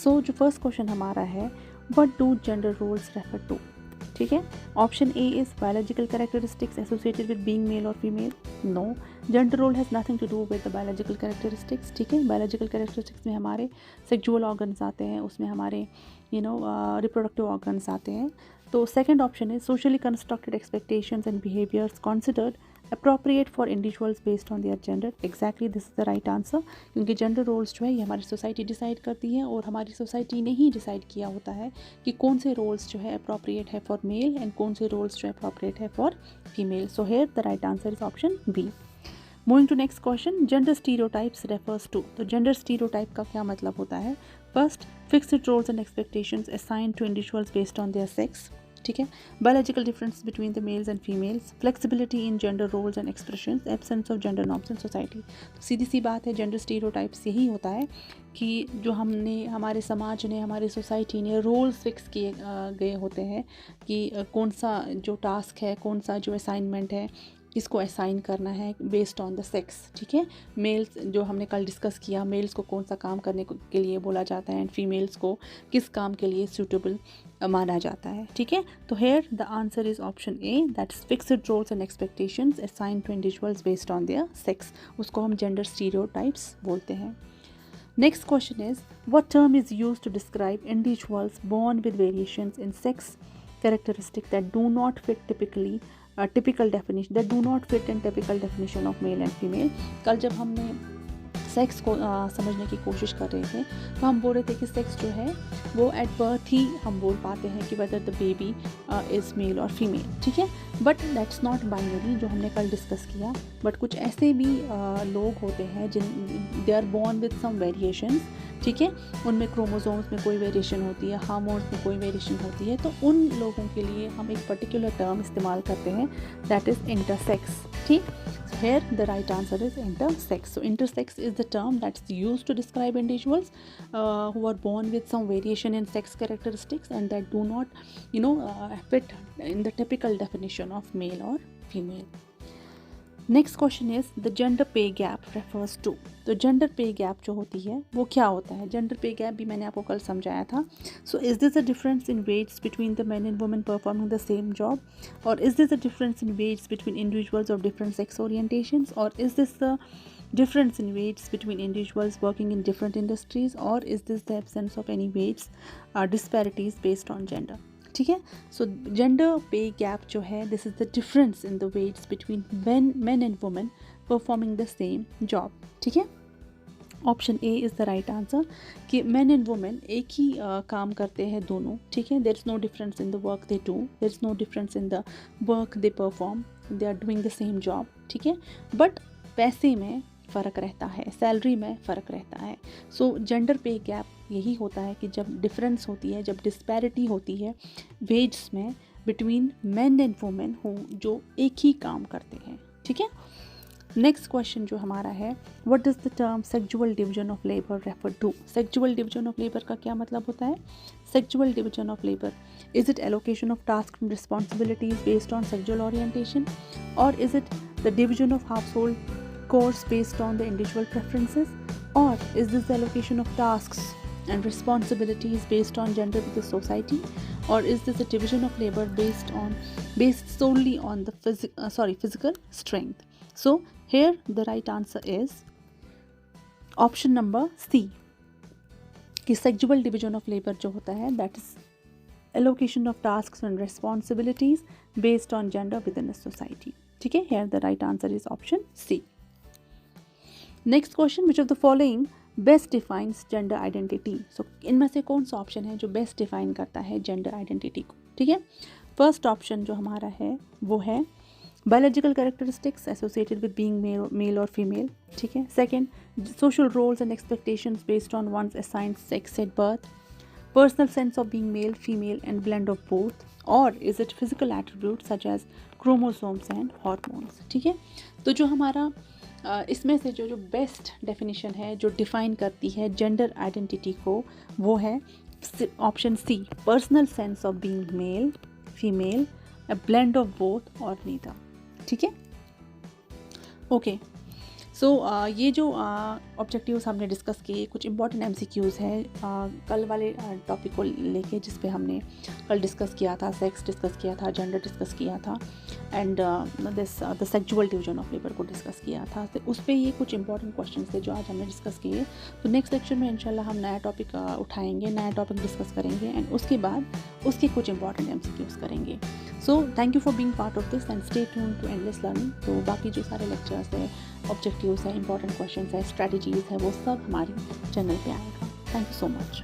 सो जो first question हमारा है, what do gender roles refer to? ठीक है, option A is biological characteristics associated with being male और female. No, gender role has nothing to do with the biological characteristics. ठीक है, biological characteristics में हमारे sexual organs आते हैं, उसमें हमारे रिप्रोडक्टिव ऑर्गन्स आते हैं। तो सेकंड ऑप्शन है socially constructed expectations and behaviours considered appropriate for individuals based on their gender. Exactly, this is the right answer, क्योंकि जेंडर रोल्स जो है ये हमारी सोसाइटी डिसाइड करती है और हमारी सोसाइटी ने ही डिसाइड किया होता है कि कौन से रोल्स जो है अप्रोप्रिएट है फॉर मेल एंड कौन से रोल्स जो है अप्रोप्रिएट है for female. So here the right answer is option B. Moving to next question, gender stereotypes refers to. तो जेंडर स्टीरियोटाइप का क्या मतलब होता है? First, fixed roles and expectations assigned to individuals based on their sex. ठीक है, biological difference between the males and females, flexibility in gender roles and expressions, absence of gender norms in society. तो सीधी सी बात है, gender stereotypes यही होता है कि जो हमने, हमारे समाज ने, हमारी सोसाइटी ने रोल्स फिक्स किए गए होते हैं कि कौन सा जो टास्क है, कौन सा जो असाइनमेंट है, किसको असाइन करना है बेस्ड ऑन द सेक्स. ठीक है, मेल्स जो हमने कल डिस्कस किया, मेल्स को कौन सा काम करने के लिए बोला जाता है एंड फीमेल्स को किस काम के लिए सूटेबल माना जाता है. ठीक है, तो here the answer is option A, that's fixed roles and expectations assigned to individuals based on their sex. उसको हम जेंडर स्टीरियोटाइप्स बोलते हैं. Next question is, what term is used to describe individuals born with variations in sex characteristic that do not fit typical definition that do not fit in typical definition of male and female. कल जब हमने sex को समझने की कोशिश कर रहे थे तो हम बोल रहे थे कि सेक्स जो है वो एट बर्थ ही हम बोल पाते हैं कि whether the baby is male और फीमेल. ठीक है, बट दैट्स नॉट बाइनरी जो हमने कल डिस्कस किया. बट कुछ ऐसे भी लोग होते हैं जिन they are born with some variations. ठीक है, उनमें क्रोमोसोम्स में कोई वेरिएशन होती है, हार्मोन्स में कोई वेरिएशन होती है, तो उन लोगों के लिए हम एक पर्टिकुलर टर्म इस्तेमाल करते हैं, दैट इज़ इंटरसेक्स. ठीक, so here the right answer is intersex. So intersex is the term that's used to describe individuals who are born with some variation in sex characteristics and that do not fit in the typical definition of male or female. Next question is the gender पे gap refers to. तो gender पे gap जो होती है वो क्या होता है? जेंडर पे गैप भी मैंने आपको कल समझाया था. So is this a difference in wages between the men and women performing the same job, और is this a difference in wages between individuals of different sex orientations, और is this the difference in wages between individuals working in different industries, or is this the absence of any wage disparities based on gender. ठीक है, सो gender पे gap जो है, this is the difference in the wages between men and women performing the same job. ठीक है, option A is the right answer कि men and women एक ही काम करते हैं दोनों. ठीक है, there is no difference in the work they do, there is no difference in the work they perform, they are doing the same job. ठीक है, बट पैसे में फ़र्क रहता है, सैलरी में फ़र्क रहता है. सो जेंडर पे गैप यही होता है कि जब डिफरेंस होती है, जब डिस्पैरिटी होती है वेजेस में बिटवीन मेन एंड वुमेन हो जो एक ही काम करते हैं. ठीक है, नेक्स्ट क्वेश्चन जो हमारा है, what does the term sexual division of labour refer to. Sexual division of labour का क्या मतलब होता है? Sexual division of labour, is it allocation of task and responsibilities based on sexual orientation, और is it the division of household course based on the individual preferences, or is this the allocation of tasks and responsibilities based on gender with the society, or is this a division of labor based solely on the physical strength. So here the right answer is option number C कि sexual division of labor जो होता है that is allocation of tasks and responsibilities based on gender within a society. ठीक है, here the right answer is option C. Next question, which of the following best defines gender identity. So इनमें से कौन सा option है जो best define करता है जेंडर आइडेंटिटी को? ठीक है, फर्स्ट ऑप्शन जो हमारा है वो है biological characteristics associated with being male और फीमेल. ठीक है, second, social roles and expectations based on one's assigned sex at birth, personal sense of being male female and blend of both, और is it physical attribute such as chromosomes and hormones. ठीक है, तो जो हमारा इसमें से जो best definition है जो डिफ़ाइन करती है जेंडर आइडेंटिटी को, वो है option C, personal sense of being male female, a blend of both और नीदर. ठीक है, ओके. सो ये जो ऑब्जेक्टिव्स हमने डिस्कस किए, कुछ इंपॉर्टेंट एमसीक्यूज़ हैं कल वाले टॉपिक को लेके, जिस पे हमने कल डिस्कस किया था, सेक्स डिस्कस किया था, जेंडर डिस्कस किया था, and the sexual division of labour को डिस्कस किया था। तो उस पर ये कुछ इंपॉर्टेंट क्वेश्चन थे जो आज हमने डिस्कस किए। तो नेक्स्ट लेक्चर में इंशाल्लाह हम नया टॉपिक उठाएंगे, नया टॉपिक डिस्कस करेंगे, एंड उसके बाद उसके कुछ इंपॉर्टेंट एमसीक्यूज़ करेंगे। So thank you for being part of this and stay tune to endless learning. तो बाकी जो सारे लेक्चर्स है, ऑब्जेक्टिव्स है, इंपॉर्टेंट क्वेश्चंस है, स्ट्रैटेजीज़ है, वो सब हमारी चैनल पे आएगा। Thank you so much.